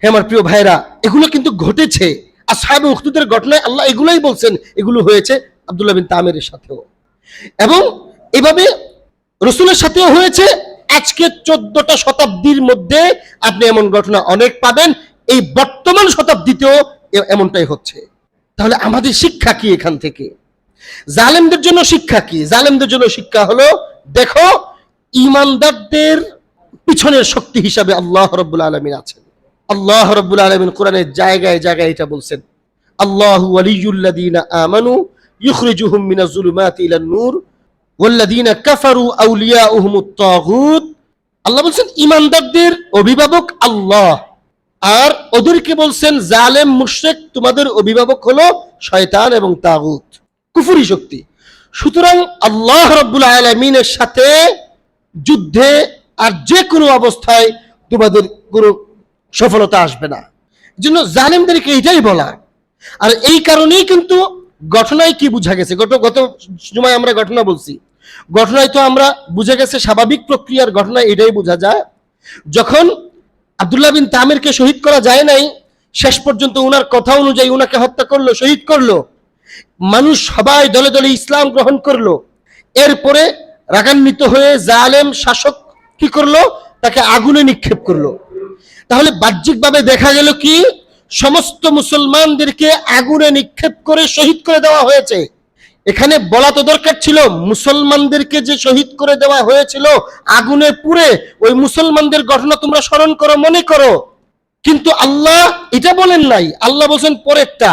আমার প্রিয় ভাইরা, এগুলো কিন্তু ঘটেছে। আসহাবে উখদুদের ঘটনায় আল্লাহ এগুলাই বলছেন, এগুলো হয়েছে আব্দুল্লাহ বিন তামিরের সাথেও, এবং এভাবে রসুলের সাথেও হয়েছে। আজকে 14টা শতাব্দীর মধ্যে আপনি এমন ঘটনা অনেক পাবেন, এই বর্তমান শতাব্দীতেও এমনটাই হচ্ছে। তাহলে আমাদের শিক্ষা কি এখান থেকে? জালেমদের জন্য শিক্ষা কি? জালেমদের জন্য শিক্ষা হলো, দেখো ঈমানদারদের পিছনের শক্তি হিসাবে আল্লাহ রাব্বুল আলামিন আছেন। আল্লাহ রাব্বুল আলামিন কোরআনের জায়গায় জায়গায় এটা বলছেন, আল্লাহু ওয়ালিয়ুল্লাযীনা আমানু ইখরিজুহুম মিনাজ যুলুমাতি ইলান নূর ওয়াল্লাযীনা কাফারু আউলিয়াউহুমুত তাগুত। আল্লাহ বলছেন ঈমানদারদের অভিভাবক আল্লাহ, আর ওদেরকে বলছেন জালেম মুশরিক তোমাদের অভিভাবক হলো শয়তান এবং তাগুত, কুফরি শক্তি। সুতরাং আল্লাহ রাব্বুল আলামিনের সাথে যুদ্ধে আর যে কোনো অবস্থায় তোমাদের কোনো সফলতা আসবে না। জন্য জালেমদেরকে এটাই বলা। আর এই কারণেই কিন্তু ঘটনায় কি বুঝা গেছে, গত জুমায় আমরা ঘটনা বলছি, ঘটনায় তো আমরা বুঝে গেছে স্বাভাবিক প্রক্রিয়ার ঘটনা, এটাই বোঝা যায়। যখন আব্দুল্লাহ বিন তামিরকে শহীদ করা যায় নাই, শেষ পর্যন্ত উনার কথা অনুযায়ী উনাকে হত্যা করলো, শহীদ করলো, মানুষ সবাই দলে দলে ইসলাম গ্রহণ করলো। এরপরে রাগান্বিত হয়ে জালেম শাসক কি করলো, তাকে আগুনে নিক্ষেপ করলো। তাহলে বাহ্যিকভাবে দেখা গেল কি, সমস্ত মুসলমানদেরকে আগুনে নিক্ষেপ করে শহীদ করে দেওয়া হয়েছে। এখানে বলা তো দরকার ছিল, মুসলমানদেরকে যে শহীদ করে দেওয়া হয়েছিল আগুনে পুড়ে, ওই মুসলমানদের ঘটনা তোমরা স্মরণ করো, মনে করো। কিন্তু আল্লাহ এটা বলেন নাই, আল্লাহ বলছেন পরেরটা।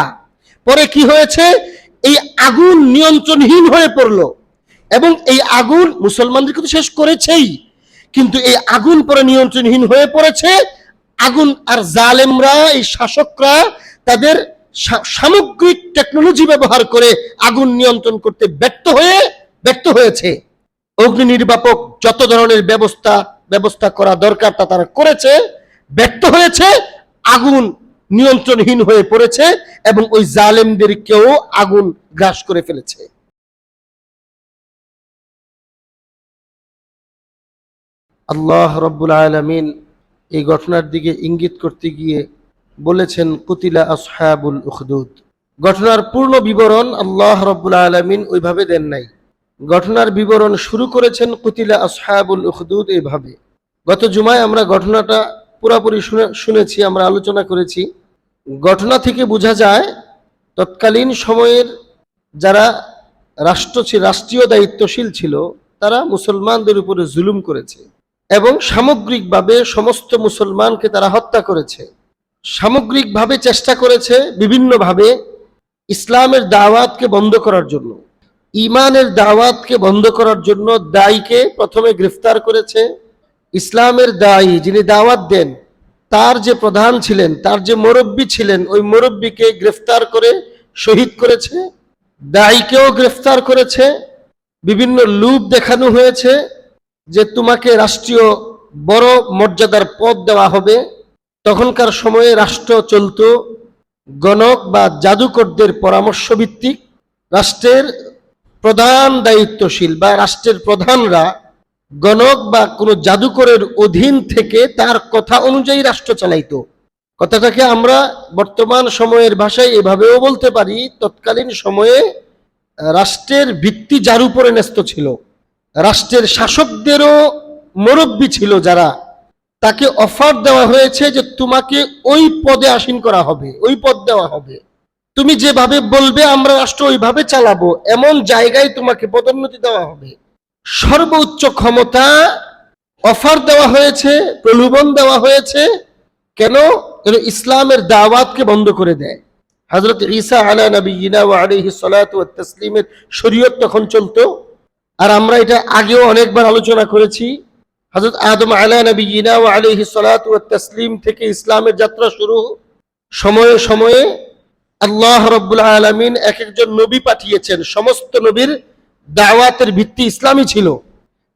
পরে কি হয়েছে, এই আগুন নিয়ন্ত্রণহীন হয়ে পড়লো, এবং এই আগুন মুসলমানদেরকে তো শেষ করেছেই, কিন্তু এই আগুন পরে নিয়ন্ত্রণহীন হয়ে পড়েছে। আগুন আর জালেমরা, এই শাসকরা তাদের সামগ্রিক টেকনোলজি ব্যবহার করে আগুন নিয়ন্ত্রণ করতে ব্যর্থ হয়েছে। অগ্নি নির্বাপক যত ধরনের ব্যবস্থা করা দরকার তা তারা করেছে, ব্যর্থ হয়েছে, আগুন নিয়ন্ত্রণহীন হয়ে পড়েছে, এবং ওই জালেমদেরকেও আগুন গ্রাস করে ফেলেছে। আল্লাহ রাব্বুল আলামিন এই ঘটনার দিকে ইঙ্গিত করতে গিয়ে বলেছেন কুতিলা আসহাবুল উখদুদ। ঘটনার পূর্ণ বিবরণ আল্লাহ রাব্বুল আলামিন ওইভাবে দেন নাই। ঘটনার বিবরণ শুরু করেছেন কুতিলা আসহাবুল উখদুদ এইভাবে। গত জুমায় আমরা ঘটনাটা পুরোপুরি শুনেছি, আমরা আলোচনা করেছি। ঘটনা থেকে বোঝা যায় তৎকালীন সময়ের যারা রাষ্ট্রীয় দায়িত্বশীল ছিল, তারা মুসলমানদের উপরে জুলুম করেছে এবং সামগ্রিকভাবে সমস্ত মুসলমানকে তারা হত্যা করেছে। সামগ্রিকভাবে চেষ্টা করেছে বিভিন্নভাবে ইসলামের দাওয়াতকে বন্ধ করার জন্য, ঈমানের দাওয়াতকে বন্ধ করার জন্য দায়ীকে প্রথমে গ্রেফতার করেছে। ইসলামের দায়ী যিনি দাওয়াত দেন, তার যে প্রধান ছিলেন, তার যে মুরব্বী ছিলেন, ওই মুরব্বীকে গ্রেফতার করে শহীদ করেছে। দায়ীকেও গ্রেফতার করেছে। বিভিন্ন লুপ দেখানো হয়েছে যে তোমাকে রাষ্ট্রীয় বড় মর্যাদার পদ দেওয়া হবে। তখনকার সময়ে রাষ্ট্র চলত গণক বা জাদুকরদের পরামর্শ ভিত্তিক। রাষ্ট্রের প্রধান দায়িত্বশীল বা রাষ্ট্রের প্রধানরা গণক বা কোনো জাদুকরের অধীন থেকে তার কথা অনুযায়ী রাষ্ট্র চালাইতো। কথাটাকে আমরা বর্তমান সময়ের ভাষায় এভাবেও বলতে পারি, তৎকালীন সময়ে রাষ্ট্রের ভিত্তি যার উপরে ন্যস্ত ছিল, রাষ্ট্রের শাসকদেরও মুরব্বী ছিল যারা, তাকে অফার দেওয়া হয়েছে যে তোমাকে ওই পদে আসীন করা হবে, ওই পদ দেওয়া হবে, তুমি যেভাবে বলবে আমরা রাষ্ট্র ওইভাবে চালাবো, এমন জায়গায় তোমাকে পদোন্নতি দেওয়া হবে। সর্বোচ্চ ক্ষমতা অফার দেওয়া হয়েছে, প্রলোভন দেওয়া হয়েছে। কেন? ইসলামের দাওয়াতকে বন্ধ করে দেয়। হযরত ঈসা আলা নবিয়িনা ওয়া আলাইহিস সালাতু ওয়াত তাসলিমের শরীয়ত তখন চলতো। আর আমরা এটা আগেও অনেকবার আলোচনা করেছি। হযরত আদম আলা নবিয়িনা ওয়া আলাইহিস সালাতু ওয়াত তাসলিম থেকে ইসলামের যাত্রা শুরু। সময়ে সময়ে আল্লাহ রাব্বুল আলামিন এক একজন নবী পাঠিয়েছেন। সমস্ত নবীর দাওয়াতের ভিত্তি ইসলামী ছিল,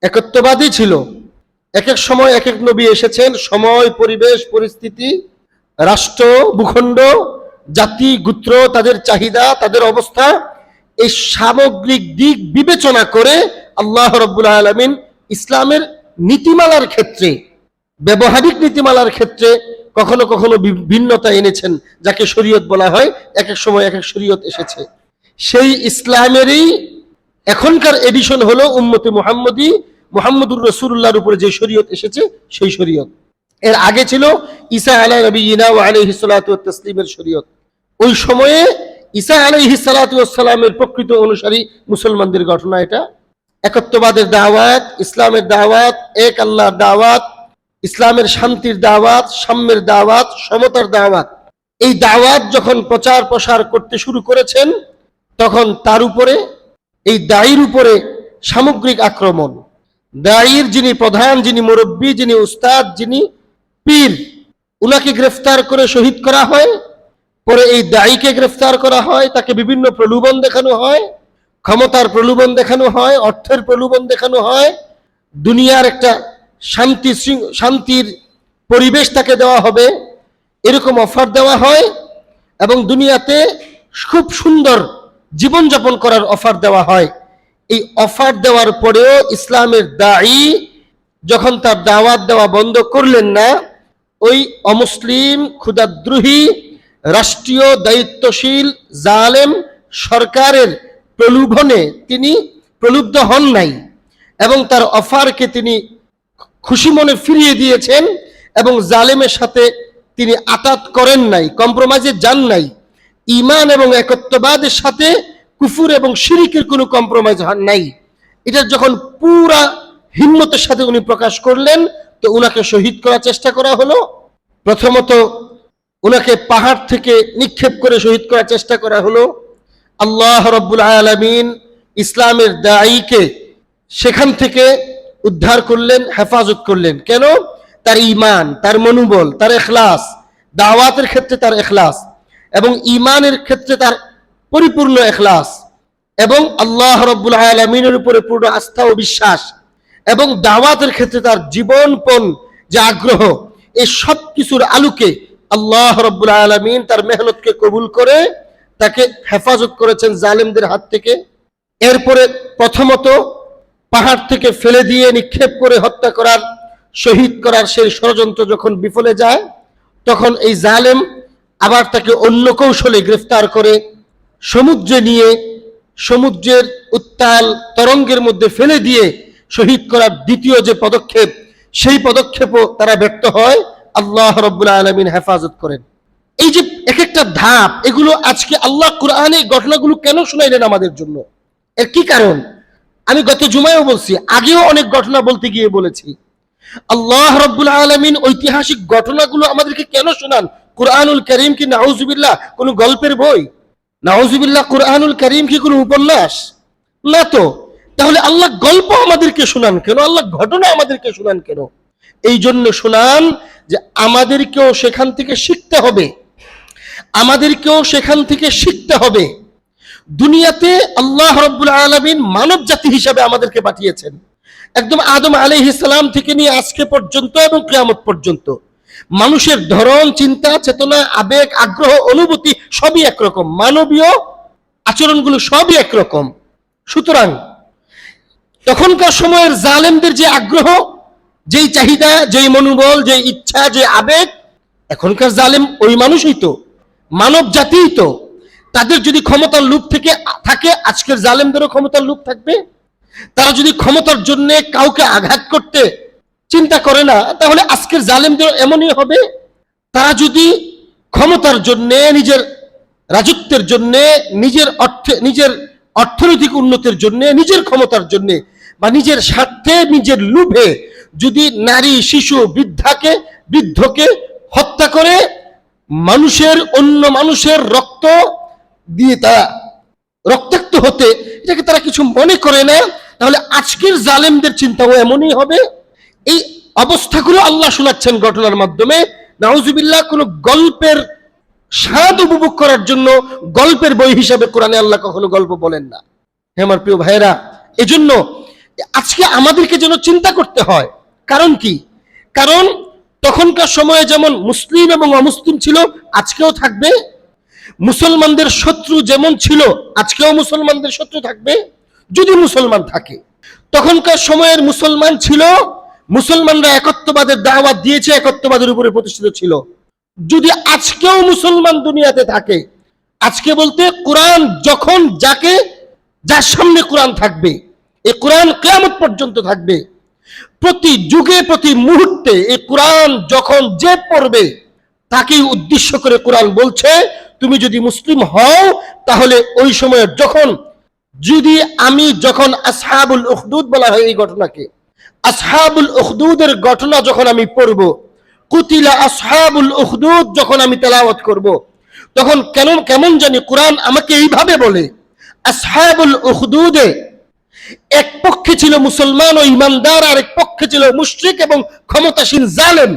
একত্ববাদী ছিল। এক এক সময় এক এক নবী এসেছেন, সময়, পরিবেশ, পরিস্থিতি, রাষ্ট্র, ভূখণ্ড, জাতি, গোত্র, তাদের চাহিদা, তাদের অবস্থা, এই সামগ্রিক দিক বিবেচনা করে আল্লাহ রাব্বুল আলামিন ইসলামের নীতিমালার ক্ষেত্রে, ব্যবহারিক নীতিমালার ক্ষেত্রে কখনো কখনো ভিন্নতা এনেছেন, যাকে শরীয়ত বলা হয়। এক এক সময় এক এক শরীয়ত এসেছে। সেই ইসলামেরই এখনকার এডিশন হলো উম্মতে মুহাম্মদী, মুহাম্মদুর রাসূলুল্লাহর উপরে যে শরীয়ত এসেছে সেই শরীয়ত। এর আগে ছিল ঈসা আলা নবিয়িনা ওয়া আলাইহিস সালাতু ওয়াত তাসলিমের শরীয়ত। ওই সময়ে ঈসা আলাইহিস সালাতু ওয়াস সালামের প্রকৃত অনুসারী মুসলমানদের ঘটনা এটা। একত্ববাদের দাওয়াত, ইসলামের দাওয়াত, এক আল্লাহর দাওয়াত, ইসলামের শান্তির দাওয়াত, সাম্যের দাওয়াত, সমতার দাওয়াত। এই দাওয়াত যখন প্রচার প্রসার করতে শুরু করেছেন, তখন তার উপরে, এই দায়ীর উপরে সামগ্রিক আক্রমণ। দায়ীর যিনি প্রধান, যিনি মুরব্বী, যিনি উস্তাদ, যিনি পীর, উনাকে গ্রেফতার করে শহীদ করা হয়। পরে এই দায়ীকে গ্রেফতার করা হয়, তাকে বিভিন্ন প্রলোভন দেখানো হয়, ক্ষমতার প্রলোভন দেখানো হয়, অর্থের প্রলোভন দেখানো হয়, দুনিয়ার একটা শান্তির পরিবেশ তাকে দেওয়া হবে এরকম অফার দেওয়া হয়, এবং দুনিয়াতে খুব সুন্দর জীবনযাপন করার অফার দেওয়া হয়। এই অফার দেওয়ার পরেও ইসলামের দায়ী যখন তার দাওয়াত দেওয়া বন্ধ করলেন না, ওই অমুসলিম, ক্ষুধাদ্রোহী, রাষ্ট্রীয় দায়িত্বশীল জালেম সরকারের প্রলোভনে তিনি প্রলুব্ধ হন নাই, এবং তার অফারকে তিনি খুশি মনে ফিরিয়ে দিয়েছেন, এবং জালেমের সাথে তিনি আতাত করেন নাই, কম্প্রোমাইজে যান নাই। ঈমান এবং একত্ববাদের সাথে কুফর এবং শিরকের কোনো কম্প্রোমাইজ হন নাই। এটা যখন পুরা হিম্মতের সাথে উনি প্রকাশ করলেন, তো উনাকে শহীদ করার চেষ্টা করা হলো। প্রথমত উনাকে পাহাড় থেকে নিক্ষেপ করে শহীদ করার চেষ্টা করা হলো। আল্লাহ রাব্বুল আলামিন ইসলামের দায়ীকে সেখান থেকে উদ্ধার করলেন, হেফাজত করলেন। কেন? তার ঈমান, তার মনোবল, তার ইখলাস, দাওয়াতের ক্ষেত্রে তার ইখলাস, এবং ঈমানের ক্ষেত্রে তার পরিপূর্ণ ইখলাস, এবং আল্লাহ রাব্বুল আলামিনের উপরে পূর্ণ আস্থা ও বিশ্বাস, এবং দাওয়াতের ক্ষেত্রে তার জীবনপণ যে আগ্রহ, এই সব কিছুর আলোকে আল্লাহ রাব্বুল আলামিন তার মেহনতকে কবুল করে তাকে হেফাজত করেছেন জালেমদের হাত থেকে। এরপরে প্রথমত পাহাড় থেকে ফেলে দিয়ে নিক্ষেপ করে হত্যা করার, শহীদ করার সেই ষড়যন্ত্র যখন বিফলে যায়, তখন এই জালেম আবার তাকে অন্য কৌশলে গ্রেফতার করে সমুদ্রে নিয়ে সমুদ্রের উত্তাল তরঙ্গের মধ্যে ফেলে দিয়ে শহীদ করার দ্বিতীয় যে পদক্ষেপ, সেই পদক্ষেপও তারা ব্যর্থ হয়। আল্লাহ রাব্বুল আলামিন হেফাজত করেন। এই যে এক একটা ধাপ, এগুলো আজকে আল্লাহ কুরআনে ঘটনাগুলো কেন শোনাইলেন আমাদের জন্য? এর কি কারণ? আমি গত জুমায়ও বলছি, আগেও অনেক ঘটনা বলতে গিয়ে বলেছি। আল্লাহ রাব্বুল আলামিন ঐতিহাসিক ঘটনাগুলো আমাদেরকে কেন শোনান? কুরআনুল কারীম কি নাউজুবিল্লাহ কোনো গল্পের বই? নাউজুবিল্লাহ কুরআনুল কারীম কি কোনো উপন্যাস? না তো। তাহলে আল্লাহ গল্প আমাদেরকে শোনান কেন? আল্লাহ ঘটনা আমাদেরকে শোনান কেন? এই জন্য শোনান যে আমাদেরকেও সেখান থেকে শিখতে হবে, আমাদেরকেও সেখান থেকে শিখতে হবে। দুনিয়াতে আল্লাহ রাব্বুল আলামিন মানব জাতি হিসাবে আমাদেরকে পাঠিয়েছেন। একদম আদম আলাইহিস সালাম থেকে নিয়ে আজকে পর্যন্ত এবং কিয়ামত পর্যন্ত মানুষের ধরন, চিন্তা, চেতনা, আবেগ, আগ্রহ, অনুভূতি সবই একরকম, মানবীয় আচরণগুলো সবই একরকম। সুতরাং তখনকার সময়ের জালেমদের যে আগ্রহ, যেই চাহিদা, যেই মনোবল, যে ইচ্ছা, যে আবেগ, এখনকার জালেম ওই মানুষই তো, মানব জাতিই তো। তাদের যদি ক্ষমতার লোভ থাকে, আজকের জালেমদেরও ক্ষমতার লোভ থাকবে। তারা যদি ক্ষমতার জন্য কাউকে আঘাত করতে চিন্তা করে না, তাহলে আজকের জালেমদের এমনই হবে। তারা যদি ক্ষমতার জন্য, নিজের রাজত্বের জন্য, নিজের অর্থনৈতিক উন্নতির জন্য, নিজের ক্ষমতার জন্য, বা নিজের স্বার্থে, নিজের লোভে যদি নারী, শিশু, বৃদ্ধকে হত্যা করে অন্য মানুষের রক্ত দিয়ে তারা রক্তাক্ত হতে, এটাকে তারা কিছু মনে করে না, তাহলে আজকের জালেমদের চিন্তাও এমনই হবে। এই অবস্থাগুলো আল্লাহ শোনাচ্ছেন ঘটনার মাধ্যমে। নাউজুবিল্লাহ কোনো গল্পের স্বাদ উপভোগ করার জন্য গল্পের বই হিসাবে কোরআনে আল্লাহ কখনো গল্প বলেন না। হে আমার প্রিয় ভাইয়েরা, এজন্য আজকে আমাদেরকে যেন চিন্তা করতে হয়। কারণ কি? কারণ তখনকার সময়ে যেমন মুসলিম এবং অমুসলিম ছিল, আজকেও থাকবে। মুসলমানদের শত্রু যেমন ছিল, আজকেও মুসলমানদের শত্রু থাকবে যদি মুসলমান থাকে। তখনকার সময়ের মুসলমান ছিল, মুসলমানরা একত্ববাদের দাওয়াত দিয়েছে, একত্ববাদের উপরে প্রতিষ্ঠিত ছিল। যদি আজকেও মুসলমান দুনিয়াতে থাকে, আজকে বলতে কোরআন যখন যার সামনে কোরআন থাকবে, এই কোরআন কিয়ামত পর্যন্ত থাকবে, প্রতি যুগে প্রতি মুহূর্তে এই কোরআন যখন যে পড়বে তাকেই উদ্দেশ্য করে কোরআন বলছে, তুমি যদি মুসলিম হও তাহলে ওই সময়ে যখন আসহাবুল উখদুদ বলা হয় এই ঘটনাকে, আসহাবুল উখদুদের ঘটনা যখন আমি পড়ব, কুতিলা আসহাবুল উখদুদ যখন আমি তেলাওয়াত করব, তখন কেমন জানি কোরআন আমাকে এইভাবে বলে, আসহাবুল উখদুদে এক পক্ষে ছিল মুসলমান ও ইমানদার, আর এক পক্ষে ছিল মুশরিক এবং ক্ষমতাসীন জালেম।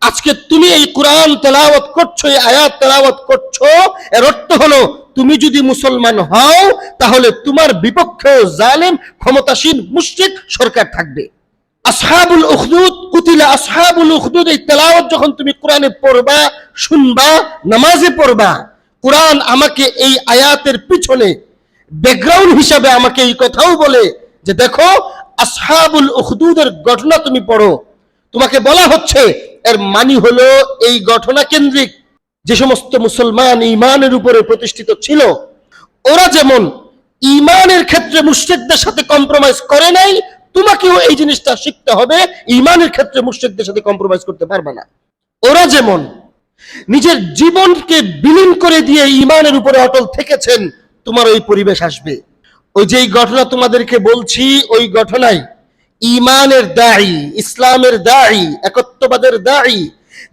আজকে তুমি এই কোরআন তেলাওয়াত করছো, এই আয়াত তেলাওয়াত করছো, এর অর্থ হলো তুমি যদি মুসলমান হও তাহলে তোমার বিপক্ষে জালেম ক্ষমতাসীন মুশরিক সরকার থাকবে। আসহাবুল উখদুদ, কুতিলা আসহাবুল উখদুদ, এই তেলাওয়াত যখন তুমি কোরআনে পড়বা, শুনবা, নামাজে পড়বা, কোরআন আমাকে এই আয়াতের পিছনে ব্যাকগ্রাউন্ড হিসাবে আমাকে এই কথাও বলে যে দেখো আসহাবুল উখদুদের ঘটনা তুমি পড়ো। তোমাকে বলা হচ্ছে এর মানে হলো এই ঘটনা কেন্দ্রিক যে সমস্ত মুসলমান ঈমানের উপরে প্রতিষ্ঠিত ছিল, ওরা যেমন ঈমানের ক্ষেত্রে মুশরিকদের সাথে কম্প্রোমাইজ করে নাই, তোমাকেও এই জিনিসটা শিখতে হবে, ঈমানের ক্ষেত্রে মুশরিকদের সাথে কম্প্রোমাইজ করতে পারবে না। ওরা যেমন নিজের জীবনকে বিলীন করে দিয়ে ঈমানের উপরে অটল থেকেছেন, তোমার ওই পরিবেশ আসবে। ওই যে ঘটনা তোমাদেরকে বলছি, ওই ঘটনায় ঈমানের দায়ী, ইসলামের দায়ী, একত্ববাদের দায়ী,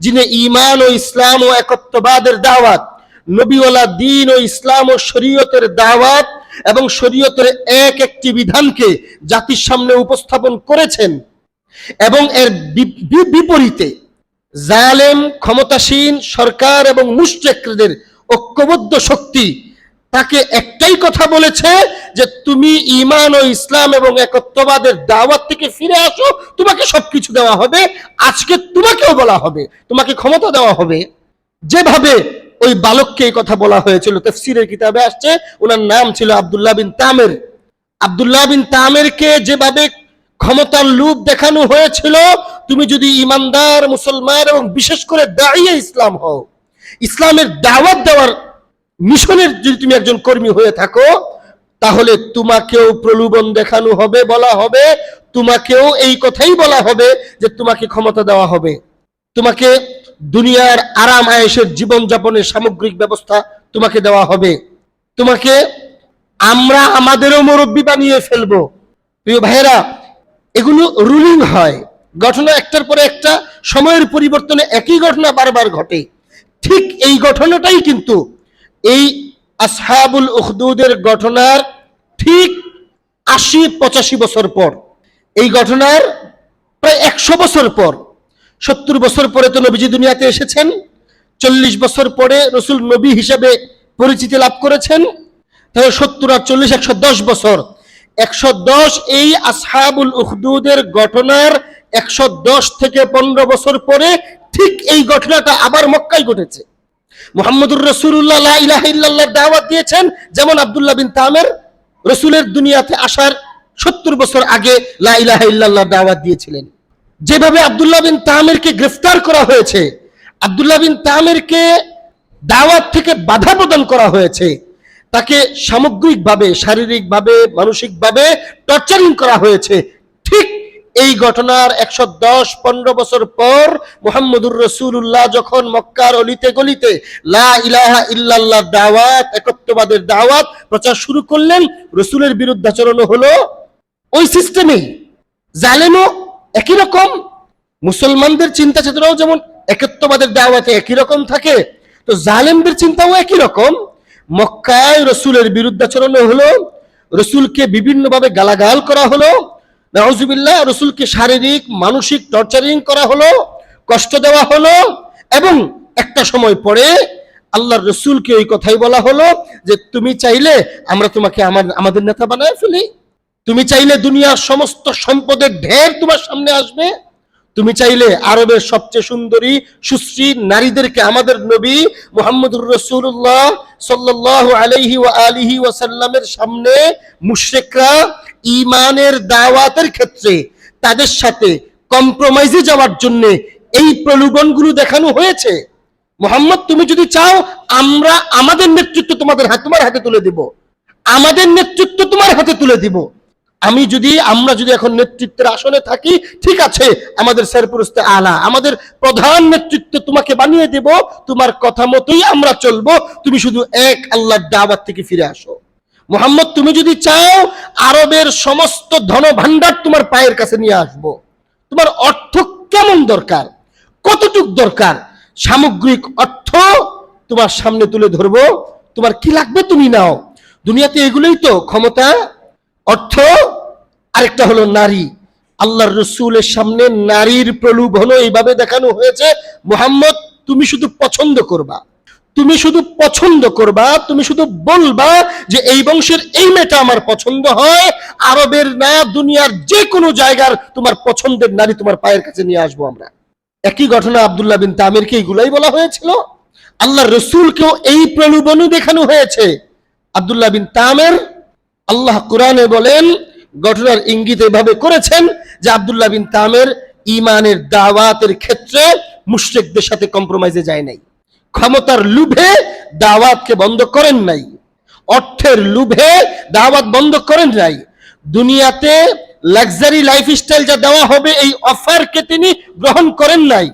যিনি ঈমান ও ইসলাম ও একত্ববাদের দাওয়াত, নবীওয়ালা দ্বীন ও ইসলাম ও শরীয়তের দাওয়াত এবং শরীয়তের একটি বিধানকে জাতির সামনে উপস্থাপন করেছেন, এবং এর বিপরীতে জালেম ক্ষমতাসীন সরকার এবং মুশরিকদের ঐক্যবদ্ধ শক্তি তাকে একটাই কথা বলেছে যে তুমি ঈমান ও ইসলাম এবং একত্ববাদের দাওয়াত থেকে ফিরে আসো, তোমাকে সবকিছু দেওয়া হবে। আজকে তোমাকেও বলা হবে, তোমাকে ক্ষমতা দেওয়া হবে। যেভাবে ওই বালককে এই কথা বলা হয়েছিল, তাফসীরের কিতাবে আসছে, ওনার নাম ছিল আব্দুল্লাহ বিন তামের। আব্দুল্লাহ বিন তামেরকে যেভাবে ক্ষমতার লোভ দেখানো হয়েছিল, তুমি যদি ইমানদার মুসলমান এবং বিশেষ করে দাঈয়ে ইসলাম হও, ইসলামের দাওয়াত দেওয়ার মিশনের যদি তুমি একজন কর্মী হয়ে থাকো, তাহলে তোমাকেও প্রলোভন দেখানো হবে, বলা হবে, তোমাকেও এই কথাই বলা হবে যে তোমাকে ক্ষমতা দেওয়া হবে, তোমাকে দুনিয়ার আরাম আয়েশের জীবনযাপনের সামগ্রিক ব্যবস্থা তোমাকে দেওয়া হবে, তোমাকে আমরা আমাদেরও মুরব্বী বানিয়ে ফেলবো। প্রিয় ভাইয়েরা, এগুলো রুলিং হয়, ঘটনা একটার পরে একটা, সময়ের পরিবর্তনে একই ঘটনা বারবার ঘটে। ঠিক এই ঘটনাটাই কিন্তু এই আসহাবুল উখদুদের ঘটনার ঠিক ৮০-৮৫ বছর পর, এই ঘটনার প্রায় ১০০ বছর পর, ৭০ বছর পরে তো নবীজি দুনিয়াতে এসেছেন, ৪০ বছর পরে রসুল নবী হিসেবে পরিচিতি লাভ করেছেন, তাহলে ৭০ আর ৪০ ১১০ বছর, ১১০ এই আসহাবুল উখদুদের ঘটনার ১১০ থেকে ১৫ বছর পরে ঠিক এই ঘটনাটা আবার মক্কায় ঘটেছে। মুহাম্মদুর রাসূলুল্লাহ লা ইলাহা ইল্লাল্লাহর দাওয়াত দিয়েছেন, যেমন আব্দুল্লাহ বিন তামের রসুলের দুনিয়াতে আসার ৭০ বছর আগে লা ইলাহা ইল্লাল্লাহর দাওয়াত দিয়েছিলেন। যেভাবে আব্দুল্লাহ বিন তামেরকে গ্রেফতার করা হয়েছে, আব্দুল্লাহ বিন তামেরকে দাওয়াত থেকে বাধা প্রদান করা হয়েছে, তাকে সামগ্রিকভাবে, শারীরিকভাবে, মানসিকভাবে টর্চারিং করা হয়েছে, ঠিক এই ঘটনার ১১০-১৫ বছর পর মুহাম্মদুর রাসূলুল্লাহ যখন মক্কার অলিতে গলিতে লা ইলাহা ইল্লাল্লাহ দাওয়াত, একত্ববাদের দাওয়াত প্রচার শুরু করলেন, রসুলের বিরুদ্ধাচরণ হলো ওই সিস্টেমেই। জালেমও একই রকম, মুসলমানদের চিন্তা চেতনাও যেমন একত্ববাদের দাওয়াতে একই রকম থাকে, তো জালেমদের চিন্তাও একই রকম। মক্কায় রসুলের বিরুদ্ধাচরণ হলো, রসুলকে বিভিন্নভাবে গালাগাল করা হলো, নাউজুবিল্লাহ, রসুলকে শারীরিক মানসিক টর্চারিং করা হলো, কষ্ট দেওয়া হলো, এবং একটা সময় পরে আল্লাহর রসুলকে ওই কথাই বলা হলো যে তুমি চাইলে আমরা তোমাকে আমাদের নেতা বানায় ফেলি, তুমি চাইলে দুনিয়ার সমস্ত সম্পদের ঢের তোমার সামনে আসবে, তুমি চাইলে আরবের সবচেয়ে সুন্দরী সুশ্রী নারীদেরকে আমাদের নবী মুহাম্মদুর রাসূলুল্লাহ সাল্লাল্লাহু আলাইহি ওয়া আলিহি ওয়াসাল্লামের সামনে মুশরিকরা ঈমানের দাওয়াতের ক্ষেত্রে তাদের সাথে কম্প্রোমাইজে যাওয়ার জন্য এই প্রলোভনগুলো দেখানো হয়েছে। মুহাম্মদ তুমি যদি চাও আমরা আমাদের নেতৃত্ব তোমার হাতে তুলে দিব, আমাদের নেতৃত্ব তোমার হাতে তুলে দিব। আমরা যদি এখন নেতৃত্বের আসনে থাকি, ঠিক আছে, আমাদের সরপুরুস্তে আলা, আমাদের প্রধান নেতৃত্ব তোমাকে বানিয়ে দেব, তোমার কথা মতোই আমরা চলবো, তুমি শুধু এক আল্লাহর দাওয়াত থেকে ফিরে আসো। মুহাম্মদ তুমি যদি চাও আরবের সমস্ত ধন ভান্ডার তোমার পায়ের কাছে নিয়ে আসবো, তোমার অর্থ কেমন দরকার, কতটুক দরকার, সামগ্রিক অর্থ তোমার সামনে তুলে ধরবো, তোমার কি লাগবে তুমি নাও। দুনিয়াতে এগুলোই তো, ক্ষমতা, অর্থ, আরেকটা হলো নারী। আল্লাহর রসুলের সামনে নারীর প্রলোভন এইভাবে দেখানো হয়েছে, মুহাম্মদ তুমি শুধু পছন্দ করবা, তুমি শুধু পছন্দ করবা, তুমি শুধু বলবা যে এই বংশের এই মেয়েটা আমার পছন্দ হয়, আরবের না দুনিয়ার যে কোনো জায়গার তোমার পছন্দের নারী তোমার পায়ের কাছে নিয়ে আসবো আমরা। একই ঘটনা আব্দুল্লাহ বিন তামিরকে এগুলাই বলা হয়েছিল, আল্লাহ রসুলকেও এই প্রলোভনই দেখানো হয়েছে। আব্দুল্লাহ বিন তামির, আল্লাহ কোরআনে বলেন, ঘটনার ইঙ্গিত এভাবে করেছেন যে আব্দুল্লাহ বিন তামির ঈমানের দাওয়াতের ক্ষেত্রে মুশরিকদের সাথে কম্প্রোমাইজে যায় নাই, ক্ষমতার লোভে দাওয়াতকে বন্ধ করেন নাই, অর্থের লোভে দাওয়াত বন্ধ করেন নাই, দুনিয়াতে লাক্সারি লাইফস্টাইল যা দেওয়া হবে এই অফারকে তিনি গ্রহণ করেন নাই,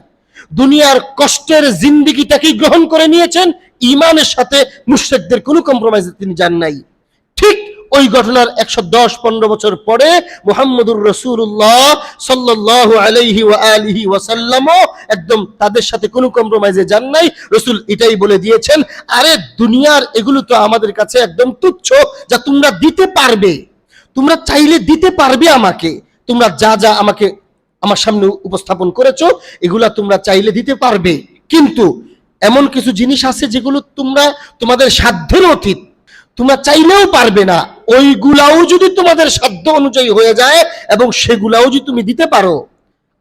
দুনিয়ার কষ্টের জিন্দেগিটাকে গ্রহণ করে নিয়েছেন, ঈমানের সাথে মুশরিকদের কোনো কম্প্রোমাইজে তিনি যান নাই। ঠিক ওই ঘটনার 110-15 বছর পরে মুহাম্মদুর রাসূলুল্লাহ সাল্লাল্লাহু আলাইহি ওয়া আলিহি ওয়াসাল্লাম একদম তাদের সাথে কোনো কম্প্রোমাইজে যান নাই। রাসূল এটাই বলে দিয়েছেন, আরে দুনিয়ার এগুলো তো আমাদের কাছে একদম তুচ্ছ, যা তোমরা দিতে পারবে, তোমরা চাইলে দিতে পারবে আমাকে, তোমরা যা যা আমাকে আমার সামনে উপস্থাপন করেছো এগুলা তোমরা চাইলে দিতে পারবে, কিন্তু এমন কিছু জিনিস আছে যেগুলো তোমাদের সাধ্যের অতীত, তোমরা চাইলেও পারবে না, ওইগুলাও যদি তোমাদের সাধ্য অনুযায়ী হয়ে যায় এবং সেগুলাও যদি তুমি দিতে পারো,